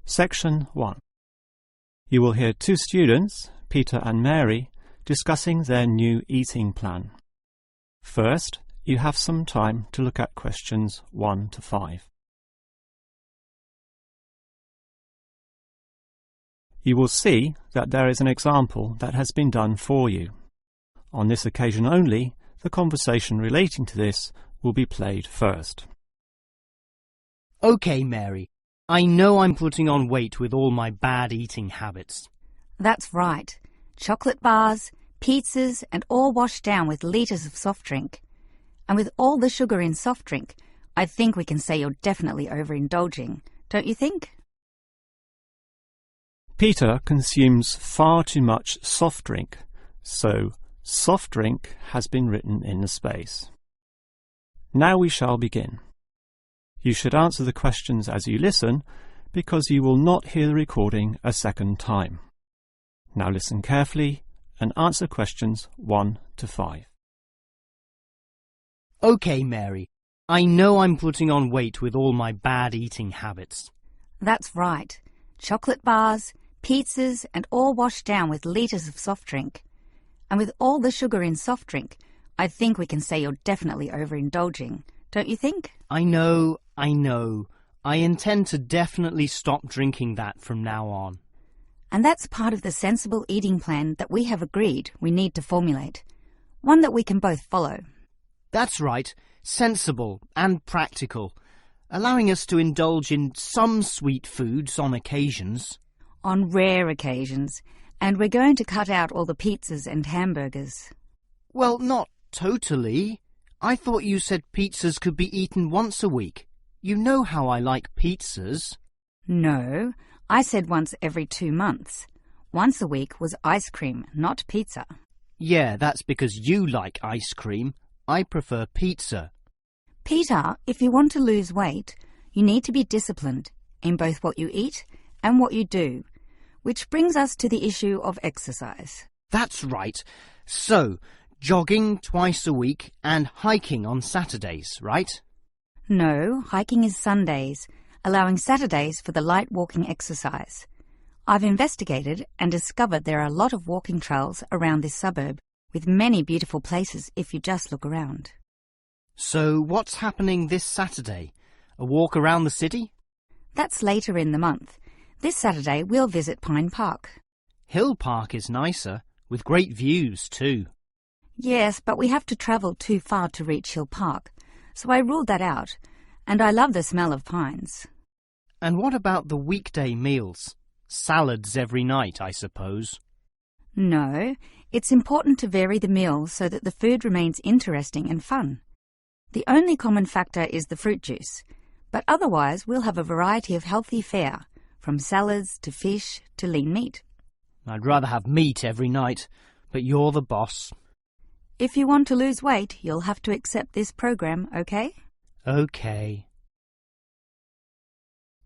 Section 1. You will hear two students, Peter and Mary, discussing their new eating plan. First, you have some time to look at questions 1 to 5. You will see that there is an example that has been done for you. On this occasion only, the conversation relating to this will be played first. Okay, Mary. I know I'm putting on weight with all my bad eating habits. That's right. Chocolate bars, pizzas, and all washed down with litres of soft drink. And with all the sugar in soft drink, I think we can say you're definitely overindulging, don't you think? Peter consumes far too much soft drink, so soft drink has been written in the space. Now we shall begin. You should answer the questions as you listen, because you will not hear the recording a second time. Now listen carefully and answer questions 1 to 5. Okay, Mary. I know I'm putting on weight with all my bad eating habits. That's right. Chocolate bars, pizzas, and all washed down with litres of soft drink. And with all the sugar in soft drink, I think we can say you're definitely overindulging, don't you think? I know. I intend to definitely stop drinking that from now on. And that's part of the sensible eating plan that we have agreed we need to formulate. One that we can both follow. That's right. Sensible and practical. Allowing us to indulge in some sweet foods on occasions. On rare occasions. And we're going to cut out all the pizzas and hamburgers. Well, not totally. I thought you said pizzas could be eaten once a week. You know how I like pizzas. No, I said once every 2 months. Once a week was ice cream, not pizza. Yeah, that's because you like ice cream. I prefer pizza. Peter, if you want to lose weight, you need to be disciplined in both what you eat and what you do, which brings us to the issue of exercise. That's right. So, jogging twice a week and hiking on Saturdays, right? No, hiking is Sundays, allowing Saturdays for the light walking exercise. I've investigated and discovered there are a lot of walking trails around this suburb, with many beautiful places if you just look around. So what's happening this Saturday? A walk around the city? That's later in the month. This Saturday we'll visit Pine Park. Hill Park is nicer, with great views too. Yes, but we have to travel too far to reach Hill Park, so I ruled that out, and I love the smell of pines. And what about the weekday meals? Salads every night, I suppose. No, it's important to vary the meals so that the food remains interesting and fun. The only common factor is the fruit juice, but otherwise we'll have a variety of healthy fare, from salads to fish to lean meat. I'd rather have meat every night, but you're the boss. If you want to lose weight, you'll have to accept this program, okay? Okay.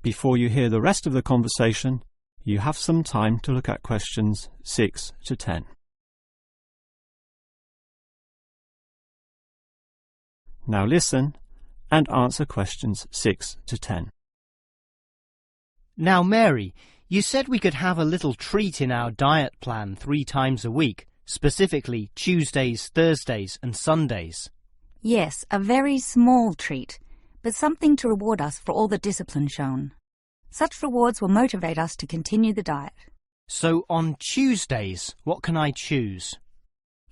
Before you hear the rest of the conversation, you have some time to look at questions 6 to 10. Now listen and answer questions 6 to 10. Now, Mary, you said we could have a little treat in our diet plan 3 times a week, specifically Tuesdays, Thursdays and Sundays. Yes, a very small treat, but something to reward us for all the discipline shown. Such rewards will motivate us to continue the diet. So on Tuesdays, what can I choose?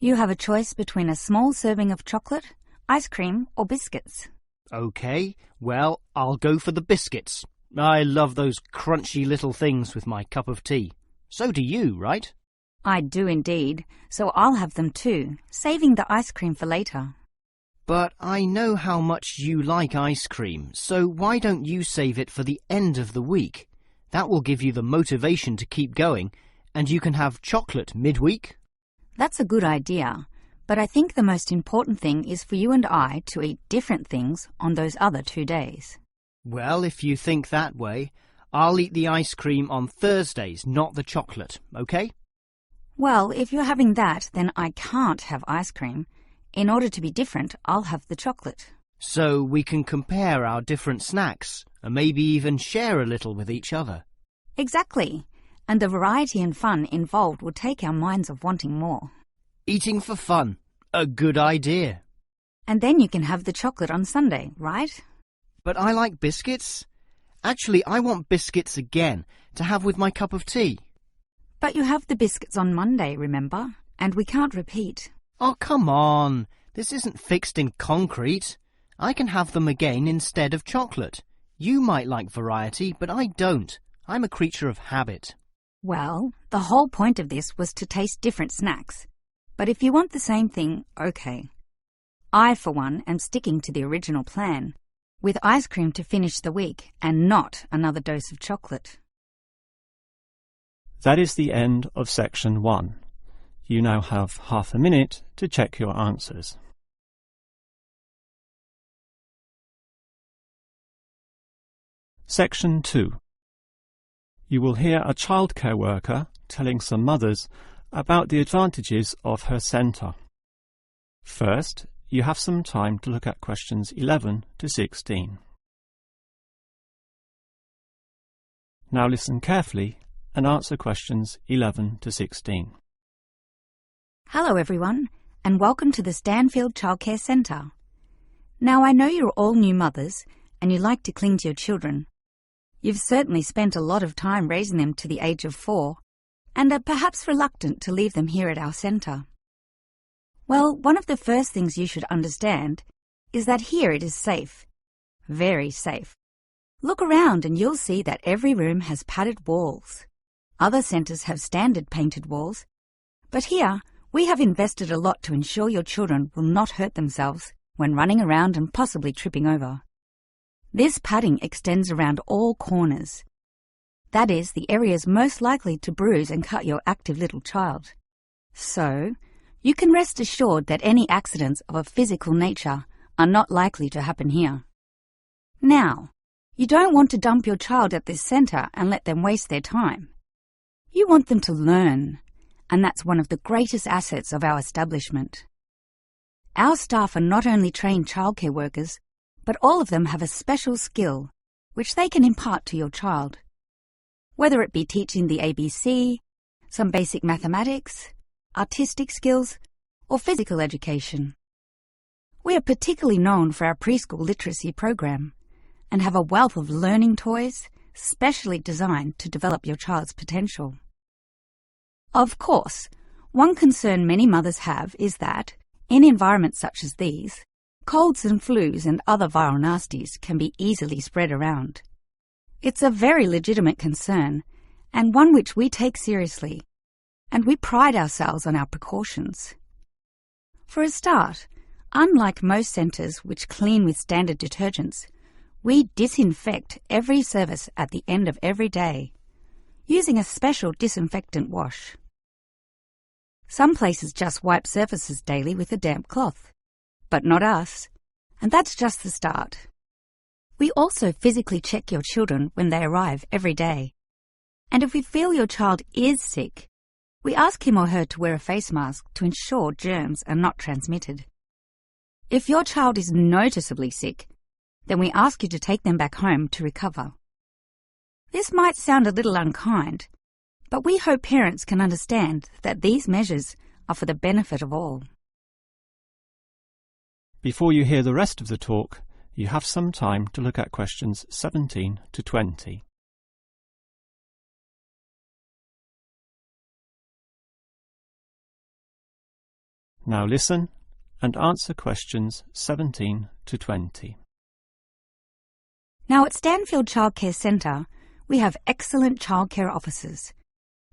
You have a choice between a small serving of chocolate, ice cream or biscuits. Okay, well, I'll go for the biscuits. I love those crunchy little things with my cup of tea. So do you, right? I do indeed, so I'll have them too, saving the ice cream for later. But I know how much you like ice cream, so why don't you save it for the end of the week? That will give you the motivation to keep going, and you can have chocolate midweek. That's a good idea, but I think the most important thing is for you and I to eat different things on those other 2 days. Well, if you think that way, I'll eat the ice cream on Thursdays, not the chocolate, okay? Well, if you're having that, then I can't have ice cream. In order to be different, I'll have the chocolate. So we can compare our different snacks, and maybe even share a little with each other. Exactly. And the variety and fun involved will take our minds of wanting more. Eating for fun. A good idea. And then you can have the chocolate on Sunday, right? But I like biscuits. Actually, I want biscuits again to have with my cup of tea. But you have the biscuits on Monday, remember? And we can't repeat. Oh, come on. This isn't fixed in concrete. I can have them again instead of chocolate. You might like variety, but I don't. I'm a creature of habit. Well, the whole point of this was to taste different snacks. But if you want the same thing, okay. I, for one, am sticking to the original plan, with ice cream to finish the week and not another dose of chocolate. That is the end of section 1. You now have half a minute to check your answers. Section 2. You will hear a childcare worker telling some mothers about the advantages of her centre. First, you have some time to look at questions 11 to 16. Now listen carefully and answer questions 11 to 16. Hello everyone, and welcome to the Stanfield Childcare Centre. Now I know you're all new mothers and you like to cling to your children. You've certainly spent a lot of time raising them to the age of 4 and are perhaps reluctant to leave them here at our centre. Well, one of the first things you should understand is that here it is safe. Very safe. Look around and you'll see that every room has padded walls. Other centres have standard painted walls, but here we have invested a lot to ensure your children will not hurt themselves when running around and possibly tripping over. This padding extends around all corners. That is, the areas most likely to bruise and cut your active little child. So, you can rest assured that any accidents of a physical nature are not likely to happen here. Now, you don't want to dump your child at this centre and let them waste their time. You want them to learn, and that's one of the greatest assets of our establishment. Our staff are not only trained childcare workers, but all of them have a special skill which they can impart to your child. Whether it be teaching the ABC, some basic mathematics, artistic skills, or physical education. We are particularly known for our preschool literacy program and have a wealth of learning toys specially designed to develop your child's potential. Of course, one concern many mothers have is that, in environments such as these, colds and flus and other viral nasties can be easily spread around. It's a very legitimate concern, and one which we take seriously, and we pride ourselves on our precautions. For a start, unlike most centres which clean with standard detergents, we disinfect every service at the end of every day, using a special disinfectant wash. Some places just wipe surfaces daily with a damp cloth, but not us, and that's just the start. We also physically check your children when they arrive every day, and if we feel your child is sick, we ask him or her to wear a face mask to ensure germs are not transmitted. If your child is noticeably sick, then we ask you to take them back home to recover. This might sound a little unkind, but we hope parents can understand that these measures are for the benefit of all. Before you hear the rest of the talk, you have some time to look at questions 17 to 20. Now listen and answer questions 17 to 20. Now at Stanfield Childcare Centre, we have excellent childcare officers,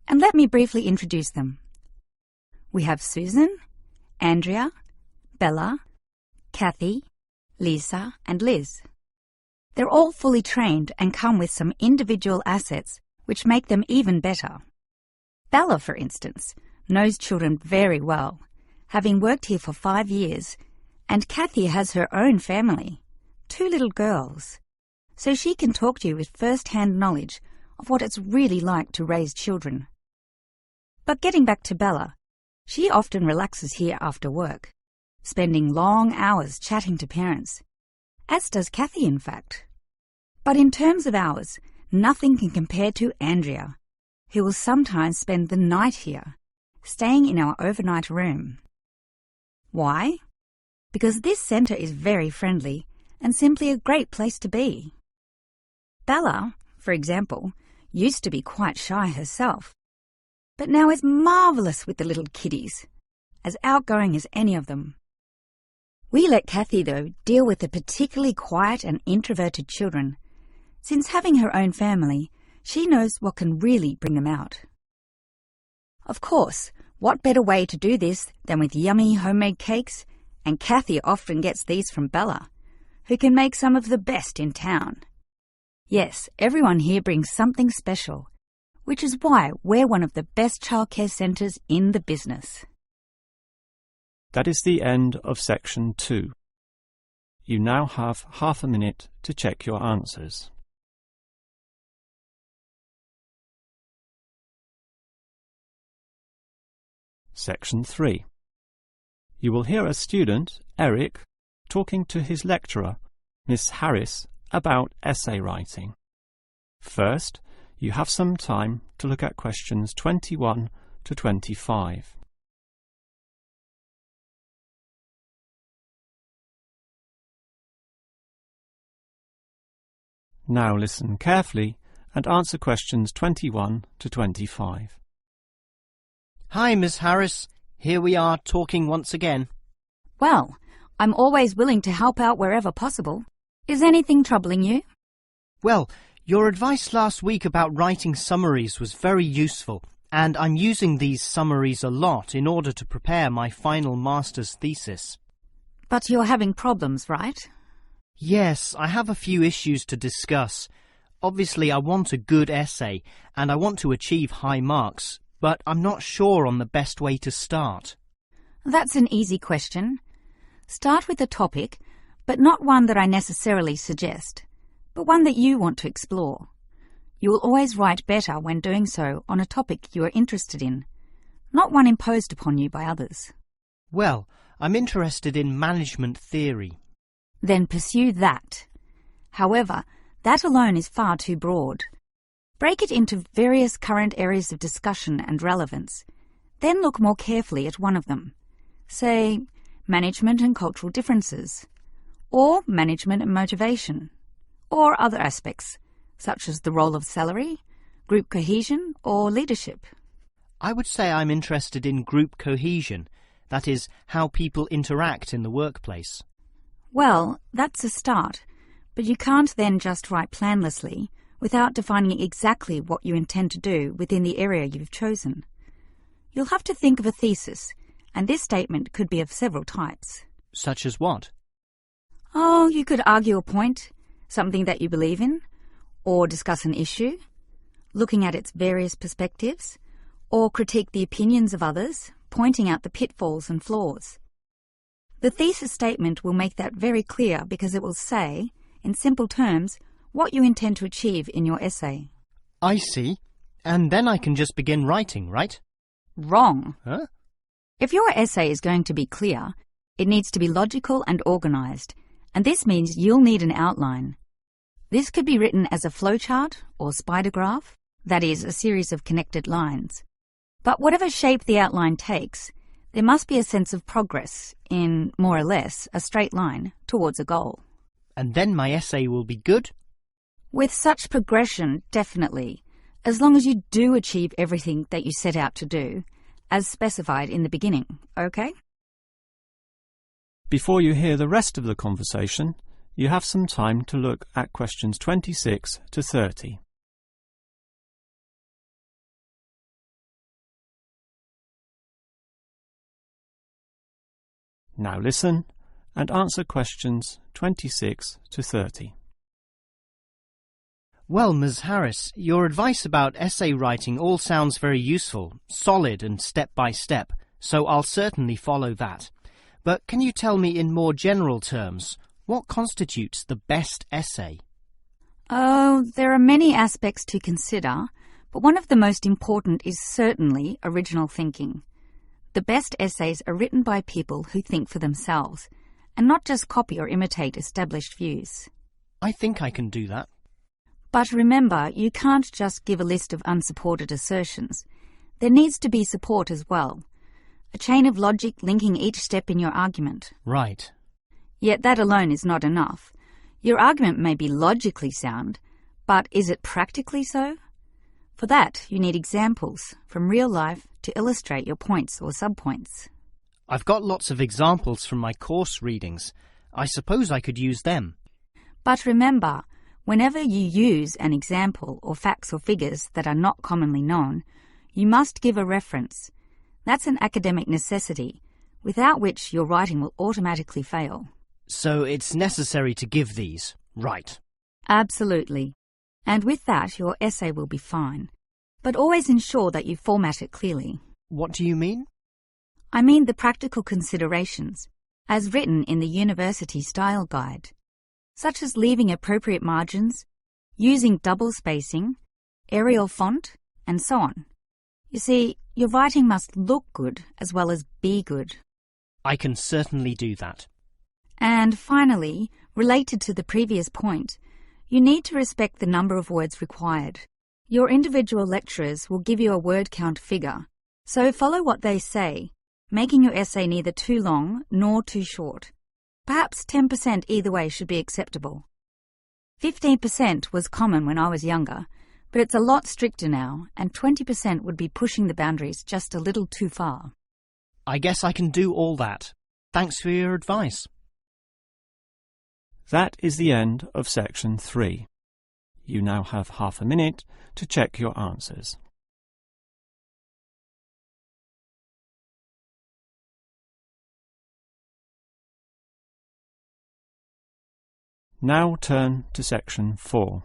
and let me briefly introduce them. We have Susan, Andrea, Bella, Kathy, Lisa and Liz. They're all fully trained and come with some individual assets which make them even better. Bella, for instance, knows children very well, having worked here for 5 years, and Kathy has her own family, 2 little girls, so she can talk to you with first-hand knowledge of what it's really like to raise children. But getting back to Bella, she often relaxes here after work, spending long hours chatting to parents, as does Kathy in fact. But in terms of hours, nothing can compare to Andrea, who will sometimes spend the night here, staying in our overnight room. Why? Because this centre is very friendly and simply a great place to be. Bella, for example, used to be quite shy herself, but now is marvellous with the little kiddies, as outgoing as any of them. We let Kathy, though, deal with the particularly quiet and introverted children. Since having her own family, she knows what can really bring them out. Of course, what better way to do this than with yummy homemade cakes, and Kathy often gets these from Bella, who can make some of the best in town. Yes, everyone here brings something special, which is why we're one of the best childcare centres in the business. That is the end of section 2. You now have half a minute to check your answers. Section 3. You will hear a student, Eric, talking to his lecturer, Miss Harris, about essay writing. First, you have some time to look at questions 21 to 25. Now listen carefully and answer questions 21 to 25. Hi, Miss Harris. Here we are talking once again. Well, I'm always willing to help out wherever possible. Is anything troubling you? Well, your advice last week about writing summaries was very useful, and I'm using these summaries a lot in order to prepare my final master's thesis. But you're having problems, right? Yes, I have a few issues to discuss. Obviously, I want a good essay, and I want to achieve high marks, but I'm not sure on the best way to start. That's an easy question. Start with a topic, but not one that I necessarily suggest, but one that you want to explore. You will always write better when doing so on a topic you are interested in, not one imposed upon you by others. Well, I'm interested in management theory. Then pursue that. However, that alone is far too broad. Break it into various current areas of discussion and relevance. Then look more carefully at one of them. Say, management and cultural differences, or management and motivation, or other aspects, such as the role of salary, group cohesion, or leadership. I would say I'm interested in group cohesion, that is, how people interact in the workplace. Well, that's a start, but you can't then just write planlessly without defining exactly what you intend to do within the area you've chosen. You'll have to think of a thesis, and this statement could be of several types. Such as what? Oh, you could argue a point, something that you believe in, or discuss an issue, looking at its various perspectives, or critique the opinions of others, pointing out the pitfalls and flaws. The thesis statement will make that very clear because it will say, in simple terms, what you intend to achieve in your essay. I see. And then I can just begin writing, right? Wrong. Huh? If your essay is going to be clear, it needs to be logical and organised, and this means you'll need an outline. This could be written as a flowchart or spider graph, that is, a series of connected lines. But whatever shape the outline takes, there must be a sense of progress in, more or less, a straight line towards a goal. And then my essay will be good? With such progression, definitely, as long as you do achieve everything that you set out to do, as specified in the beginning, okay? Before you hear the rest of the conversation, you have some time to look at questions 26 to 30. Now listen and answer questions 26 to 30. Well, Ms. Harris, your advice about essay writing all sounds very useful, solid and step-by-step, so I'll certainly follow that. But can you tell me in more general terms, what constitutes the best essay? Oh, there are many aspects to consider, but one of the most important is certainly original thinking. The best essays are written by people who think for themselves, and not just copy or imitate established views. I think I can do that. But remember, you can't just give a list of unsupported assertions. There needs to be support as well. A chain of logic linking each step in your argument. Right. Yet that alone is not enough. Your argument may be logically sound, but is it practically so? For that, you need examples from real life to illustrate your points or subpoints. I've got lots of examples from my course readings. I suppose I could use them. But remember, whenever you use an example or facts or figures that are not commonly known, you must give a reference. That's an academic necessity, without which your writing will automatically fail. So it's necessary to give these, right? Absolutely. And with that, your essay will be fine. But always ensure that you format it clearly. What do you mean? I mean the practical considerations, as written in the University Style Guide, such as leaving appropriate margins, using double spacing, Arial font, and so on. You see, your writing must look good as well as be good. I can certainly do that. And finally, related to the previous point, you need to respect the number of words required. Your individual lecturers will give you a word count figure, so follow what they say, making your essay neither too long nor too short. Perhaps 10% either way should be acceptable. 15% was common when I was younger, but it's a lot stricter now, and 20% would be pushing the boundaries just a little too far. I guess I can do all that. Thanks for your advice. That is the end of section 3. You now have half a minute to check your answers. Now turn to section 4.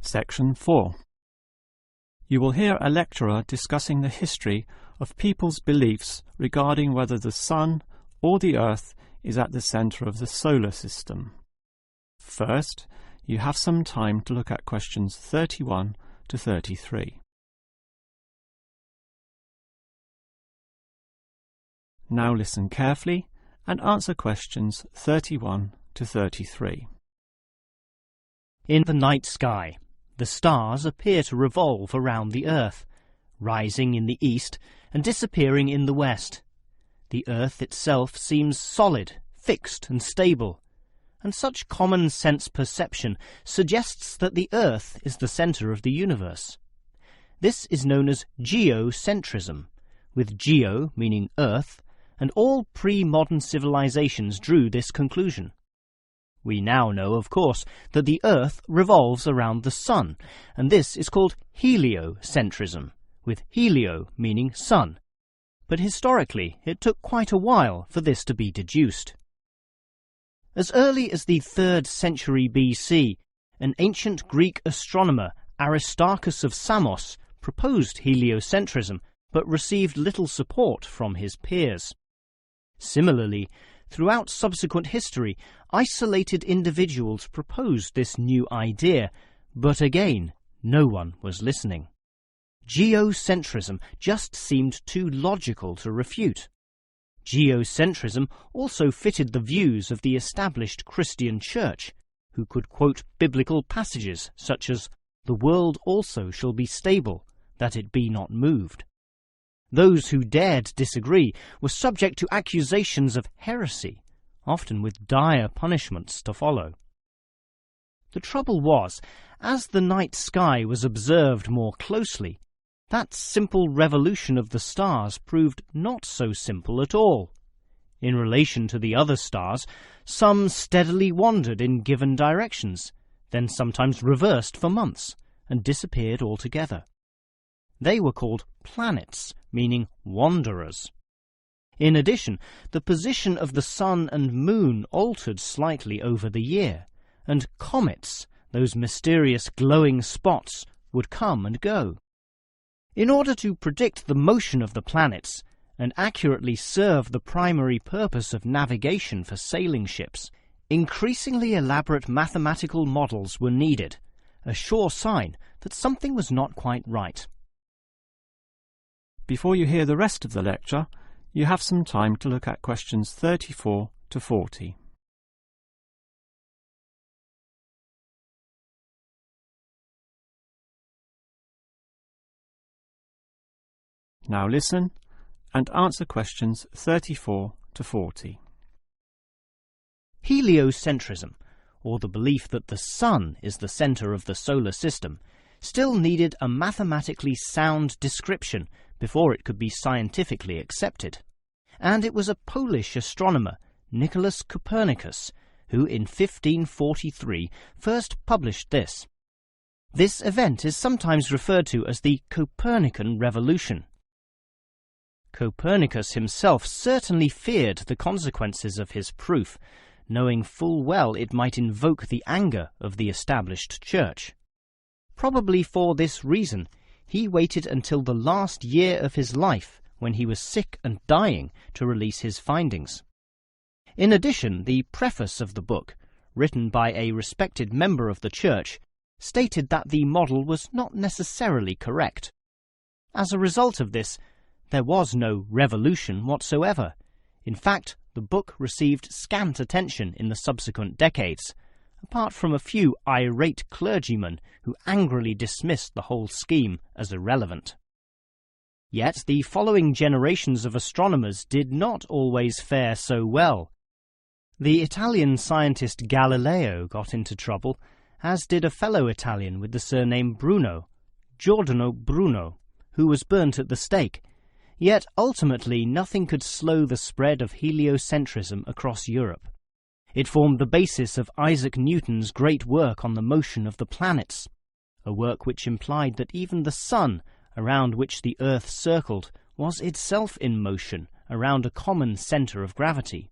Section 4. You will hear a lecturer discussing the history of people's beliefs regarding whether the Sun or the Earth is at the centre of the solar system. First, you have some time to look at questions 31 to 33. Now listen carefully and answer questions 31 to 33. In the night sky, the stars appear to revolve around the Earth, rising in the east and disappearing in the west. The Earth itself seems solid, fixed and stable, and such common-sense perception suggests that the Earth is the centre of the universe. This is known as geocentrism, with geo meaning Earth, and all pre-modern civilizations drew this conclusion. We now know, of course, that the Earth revolves around the Sun, and this is called heliocentrism, with helio meaning sun. But historically, it took quite a while for this to be deduced. As early as the 3rd century BC, an ancient Greek astronomer, Aristarchus of Samos, proposed heliocentrism, but received little support from his peers. Similarly, throughout subsequent history, isolated individuals proposed this new idea, but again, no one was listening. Geocentrism just seemed too logical to refute. Geocentrism also fitted the views of the established Christian Church, who could quote biblical passages such as, "The world also shall be stable, that it be not moved." Those who dared disagree were subject to accusations of heresy, often with dire punishments to follow. The trouble was, as the night sky was observed more closely, that simple revolution of the stars proved not so simple at all. In relation to the other stars, some steadily wandered in given directions, then sometimes reversed for months, and disappeared altogether. They were called planets, meaning wanderers. In addition, the position of the Sun and Moon altered slightly over the year, and comets, those mysterious glowing spots, would come and go. In order to predict the motion of the planets and accurately serve the primary purpose of navigation for sailing ships, increasingly elaborate mathematical models were needed, a sure sign that something was not quite right. Before you hear the rest of the lecture, you have some time to look at questions 34 to 40. Now listen and answer questions 34 to 40. Heliocentrism, or the belief that the Sun is the centre of the solar system, still needed a mathematically sound description before it could be scientifically accepted. And it was a Polish astronomer, Nicholas Copernicus, who in 1543 first published this. This event is sometimes referred to as the Copernican Revolution. Copernicus himself certainly feared the consequences of his proof, knowing full well it might invoke the anger of the established church. Probably for this reason, he waited until the last year of his life, when he was sick and dying, to release his findings. In addition, the preface of the book, written by a respected member of the church, stated that the model was not necessarily correct. As a result of this, there was no revolution whatsoever. In fact, the book received scant attention in the subsequent decades, apart from a few irate clergymen who angrily dismissed the whole scheme as irrelevant. Yet the following generations of astronomers did not always fare so well. The Italian scientist Galileo got into trouble, as did a fellow Italian with the surname Bruno, Giordano Bruno, who was burnt at the stake. Yet ultimately nothing could slow the spread of heliocentrism across Europe. It formed the basis of Isaac Newton's great work on the motion of the planets, a work which implied that even the Sun, around which the Earth circled, was itself in motion around a common centre of gravity.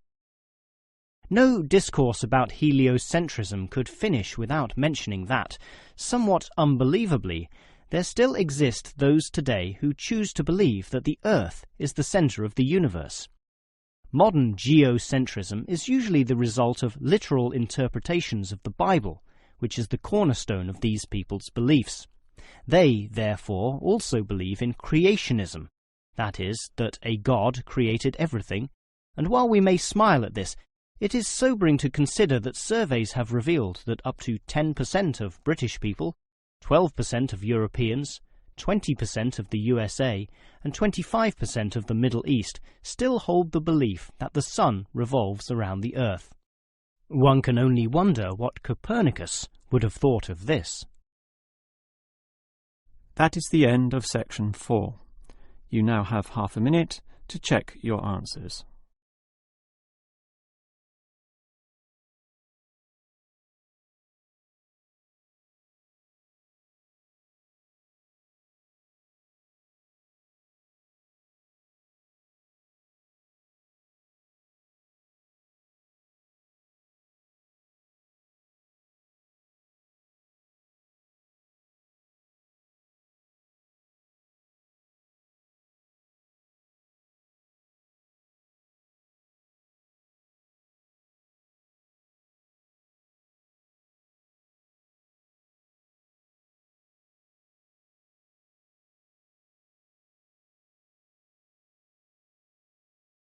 No discourse about heliocentrism could finish without mentioning that, somewhat unbelievably, there still exist those today who choose to believe that the Earth is the centre of the universe. Modern geocentrism is usually the result of literal interpretations of the Bible, which is the cornerstone of these people's beliefs. They, therefore, also believe in creationism, that is, that a God created everything, and while we may smile at this, it is sobering to consider that surveys have revealed that up to 10% of British people, 12% of Europeans, 20% of the USA, and 25% of the Middle East still hold the belief that the Sun revolves around the Earth. One can only wonder what Copernicus would have thought of this. That is the end of section 4. You now have half a minute to check your answers.